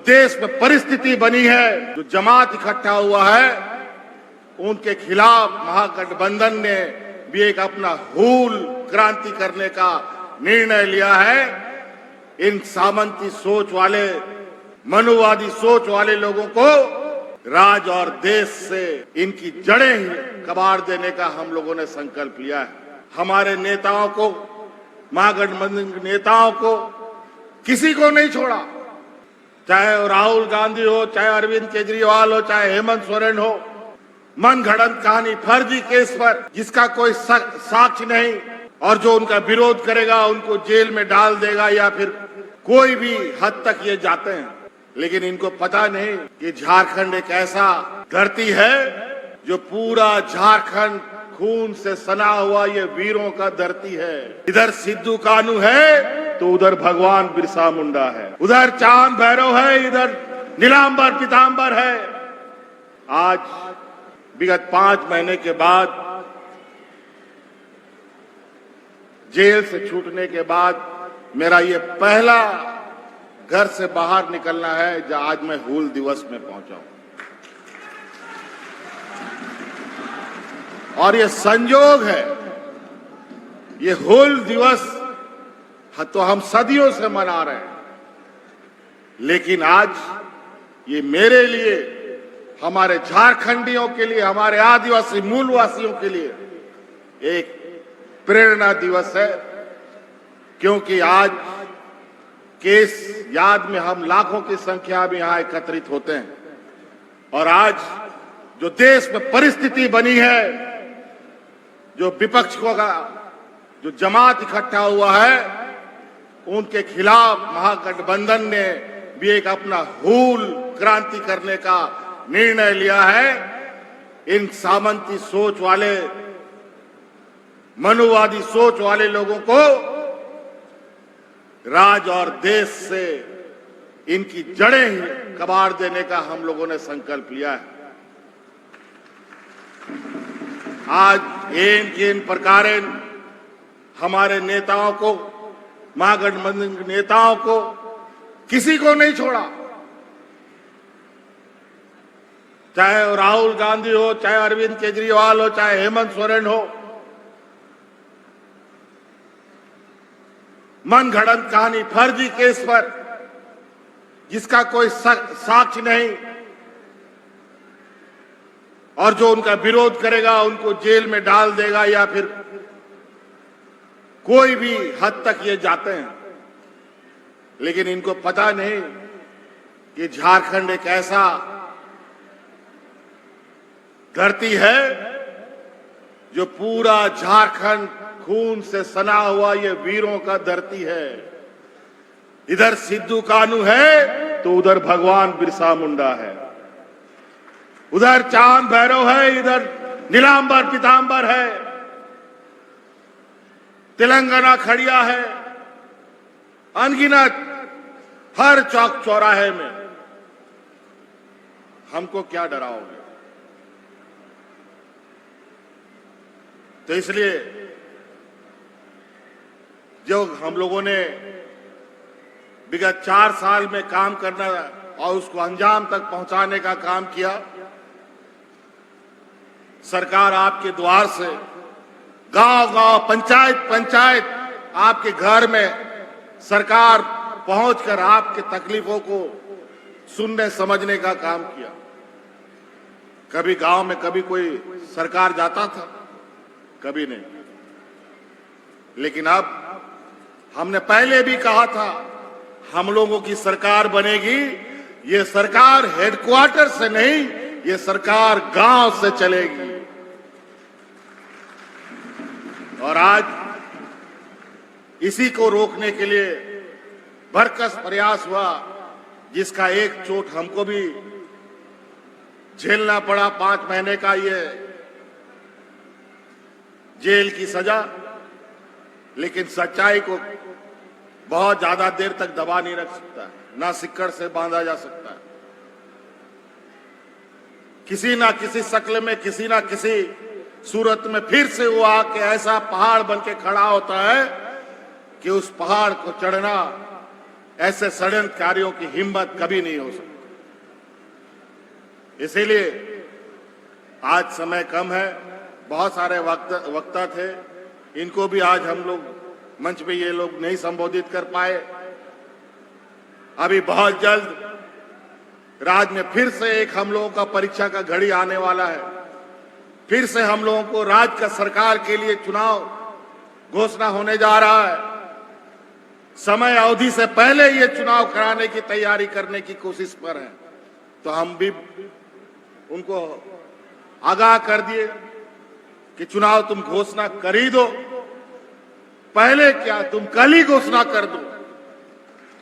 देश में परिस्थिति बनी है, जो जमात इकट्ठा हुआ है, उनके खिलाफ महागठबंधन ने भी एक अपना हूल क्रांति करने का निर्णय लिया है। इन सामंती सोच वाले, मनुवादी सोच वाले लोगों को राज और देश से इनकी जड़ें ही कबाड़ देने का हम लोगों ने संकल्प लिया है। हमारे नेताओं को, महागठबंधन के नेताओं को किसी को नहीं छोड़ा, चाहे राहुल गांधी हो, चाहे अरविंद केजरीवाल हो, चाहे हेमंत सोरेन हो। मन घड़ंत कहानी, फर्जी केस पर जिसका कोई साक्ष्य नहीं और जो उनका विरोध करेगा उनको जेल में डाल देगा या फिर कोई भी हद तक ये जाते हैं। लेकिन इनको पता नहीं कि झारखंड एक ऐसा धरती है जो पूरा झारखंड खून से सना हुआ ये वीरों का धरती है। इधर सिद्धू कान्हू है तो उधर भगवान बिरसा मुंडा है, उधर चांद भैरव है, इधर नीलांबर पीतांबर है। आज विगत 5 महीने के बाद जेल से छूटने के बाद मेरा ये पहला घर से बाहर निकलना है जहां आज मैं हूल दिवस में पहुंचा हूं। और ये संयोग है, ये हूल दिवस तो हम सदियों से मना रहे हैं, लेकिन आज ये मेरे लिए, हमारे झारखंडियों के लिए, हमारे आदिवासी मूलवासियों के लिए एक प्रेरणा दिवस है। क्योंकि आज केस याद में हम लाखों की संख्या में यहां एकत्रित होते हैं और आज जो देश में परिस्थिति बनी है, जो विपक्षों का जो जमात इकट्ठा हुआ है, उनके खिलाफ महागठबंधन ने भी एक अपना हूल क्रांति करने का निर्णय लिया है। इन सामंती सोच वाले, मनुवादी सोच वाले लोगों को राज और देश से इनकी जड़ें ही कबाड़ देने का हम लोगों ने संकल्प लिया है। आज इन प्रकार हमारे नेताओं को, महागठबंधन के नेताओं को किसी को नहीं छोड़ा, चाहे राहुल गांधी हो, चाहे अरविंद केजरीवाल हो, चाहे हेमंत सोरेन हो। मन घड़ंत कहानी, फर्जी केस पर जिसका कोई साक्ष्य नहीं और जो उनका विरोध करेगा उनको जेल में डाल देगा या फिर कोई भी हद तक ये जाते हैं। लेकिन इनको पता नहीं कि झारखंड एक ऐसा धरती है जो पूरा झारखंड खून से सना हुआ ये वीरों का धरती है। इधर सिद्धू कान्हू है तो उधर भगवान बिरसा मुंडा है, उधर चांद भैरव है, इधर नीलांबर पीतांबर है, तेलंगाना खड़िया है, अनगिनत हर चौक चौराहे में। हमको क्या डराओगे? तो इसलिए जो हम लोगों ने विगत 4 साल में काम करना और उसको अंजाम तक पहुंचाने का काम किया, सरकार आपके द्वार से, गांव-गांव, पंचायत आपके घर में सरकार पहुंचकर आपके तकलीफों को सुनने समझने का काम किया। कभी गांव में कभी कोई सरकार जाता था? कभी नहीं। लेकिन अब हमने पहले भी कहा था, हम लोगों की सरकार बनेगी, ये सरकार हेडक्वार्टर से नहीं, ये सरकार गांव से चलेगी। और आज इसी को रोकने के लिए भरकस प्रयास हुआ, जिसका एक चोट हमको भी झेलना पड़ा, 5 महीने का ये जेल की सजा। लेकिन सच्चाई को बहुत ज्यादा देर तक दबा नहीं रख सकता, ना सिक्कड़ से बांधा जा सकता है। किसी ना किसी शक्ल में, किसी ना किसी सूरत में फिर से वो आके ऐसा पहाड़ बन के खड़ा होता है कि उस पहाड़ को चढ़ना ऐसे षड्यंत्रकारियों की हिम्मत कभी नहीं हो सकती। इसीलिए आज समय कम है, बहुत सारे वक्ता थे, इनको भी आज हम लोग मंच पे ये लोग नहीं संबोधित कर पाए। अभी बहुत जल्द राज्य में फिर से एक हम लोगों का परीक्षा का घड़ी आने वाला है। फिर से हम लोगों को राज्य का सरकार के लिए चुनाव घोषणा होने जा रहा है। समय अवधि से पहले ये चुनाव कराने की तैयारी करने की कोशिश पर है, तो हम भी उनको आगाह कर दिए कि चुनाव तुम घोषणा कर ही दो, पहले क्या तुम कल ही घोषणा कर दो।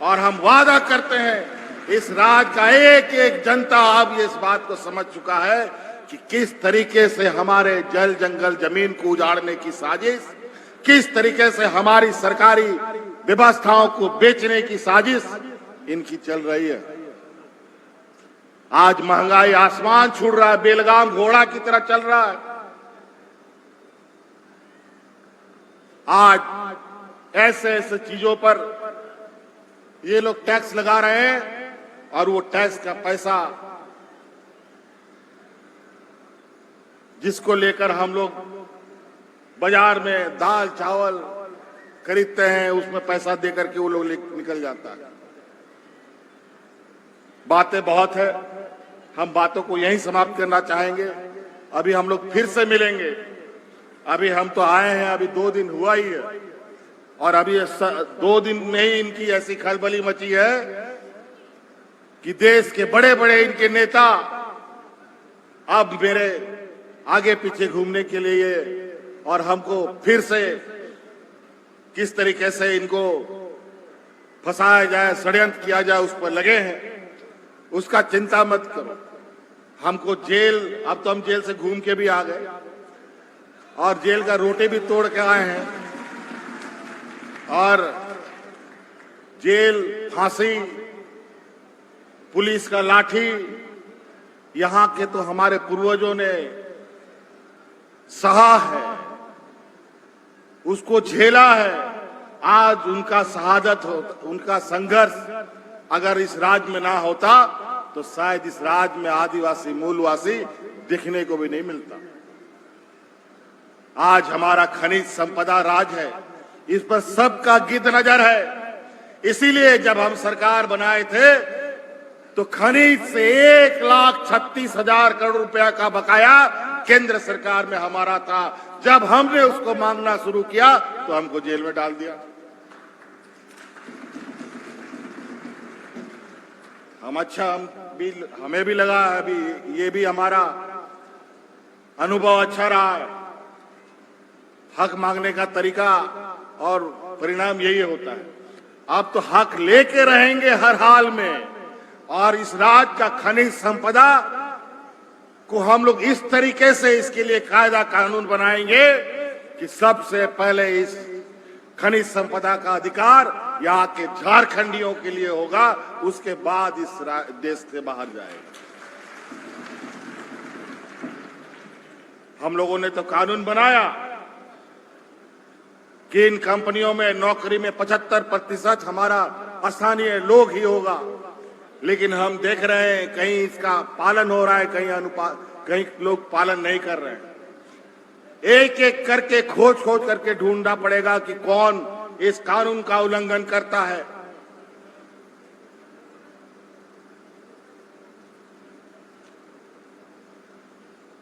और हम वादा करते हैं इस राज्य का एक एक जनता अब ये इस बात को समझ चुका है कि किस तरीके से हमारे जल जंगल जमीन को उजाड़ने की साजिश, किस तरीके से हमारी सरकारी व्यवस्थाओं को बेचने की साजिश इनकी चल रही है। आज महंगाई आसमान छू रहा है, बेलगाम घोड़ा की तरह चल रहा है। आज ऐसे ऐसे चीजों पर ये लोग टैक्स लगा रहे हैं और वो टैक्स का पैसा जिसको लेकर हम लोग बाजार में दाल चावल खरीदते हैं, उसमें पैसा देकर के वो लोग निकल जाता है। बातें बहुत है, हम बातों को यहीं समाप्त करना चाहेंगे। अभी हम लोग फिर से मिलेंगे। अभी हम तो आए हैं, अभी 2 दिन हुआ ही है, और अभी 2 दिन में ही इनकी ऐसी खलबली मची है कि देश के बड़े बड़े इनके नेता अब मेरे आगे पीछे घूमने के लिए और हमको फिर से किस तरीके से इनको फंसाया जाए, षड्यंत्र किया जाए, उस पर लगे हैं। उसका चिंता मत करो। हमको जेल, अब तो हम जेल से घूम के भी आ गए और जेल का रोटी भी तोड़ के आए हैं, और जेल, फांसी, पुलिस का लाठी, यहां के तो हमारे पूर्वजों ने सहा है, उसको झेला है। आज उनका शहादत हो, उनका संघर्ष अगर इस राज्य में ना होता तो शायद इस राज्य में आदिवासी मूलवासी दिखने को भी नहीं मिलता। आज हमारा खनिज संपदा राज है, इस पर सबका गिद्ध नजर है। इसीलिए जब हम सरकार बनाए थे तो खनिज से 1,36,000 करोड़ रुपया का बकाया केंद्र सरकार में हमारा था। जब हमने उसको मांगना शुरू किया तो हमको जेल में डाल दिया। हमें भी लगा, अभी ये भी हमारा अनुभव अच्छा रहा है। हक मांगने का तरीका और परिणाम यही होता है। अब तो हक लेके रहेंगे हर हाल में, और इस राज्य का खनिज संपदा को हम लोग इस तरीके से इसके लिए कायदा कानून बनाएंगे कि सबसे पहले इस खनिज संपदा का अधिकार यहाँ के झारखंडियों के लिए होगा, उसके बाद इस देश से बाहर जाएगा। हम लोगों ने तो कानून बनाया कि इन कंपनियों में नौकरी में 75% हमारा स्थानीय लोग ही होगा, लेकिन हम देख रहे हैं कहीं इसका पालन हो रहा है, कहीं लोग पालन नहीं कर रहे हैं। एक एक करके खोज करके ढूंढना पड़ेगा कि कौन इस कानून का उल्लंघन करता है।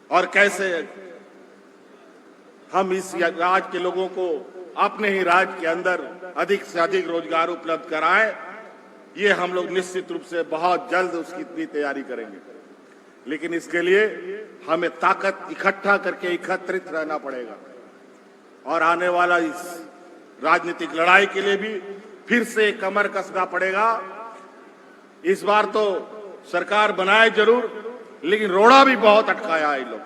और कैसे हम इस राज्य के लोगों को अपने ही राज्य के अंदर अधिक से अधिक रोजगार उपलब्ध कराएं, ये हम लोग निश्चित रूप से बहुत जल्द उसकी भी तैयारी करेंगे। लेकिन इसके लिए हमें ताकत इकट्ठा करके एकत्रित रहना पड़ेगा, और आने वाला इस राजनीतिक लड़ाई के लिए भी फिर से कमर कसना पड़ेगा। इस बार तो सरकार बनाए जरूर, लेकिन रोड़ा भी बहुत अटकाया है। लोग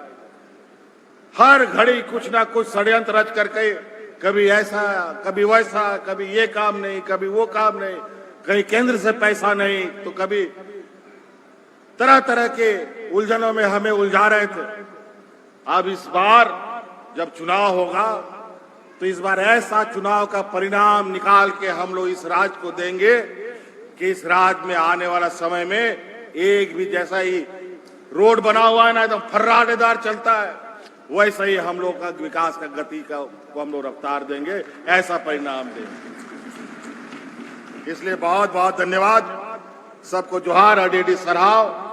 हर घड़ी कुछ ना कुछ षड्यंत्र रच करके, कभी ऐसा कभी वैसा, कभी ये काम नहीं, कभी वो काम नहीं, कहीं केंद्र से पैसा नहीं, तो कभी तरह तरह के उलझनों में हमें उलझा रहे थे। अब इस बार जब चुनाव होगा तो इस बार ऐसा चुनाव का परिणाम निकाल के हम लोग इस राज्य को देंगे कि इस राज्य में आने वाला समय में एक भी जैसा ही रोड बना हुआ है ना एकदम फर्राटेदार चलता है, वैसा ही हम लोग का विकास का गति को हम लोग रफ्तार देंगे, ऐसा परिणाम देंगे। इसलिए बहुत बहुत धन्यवाद, सबको जोहार, अडेडी सराहव।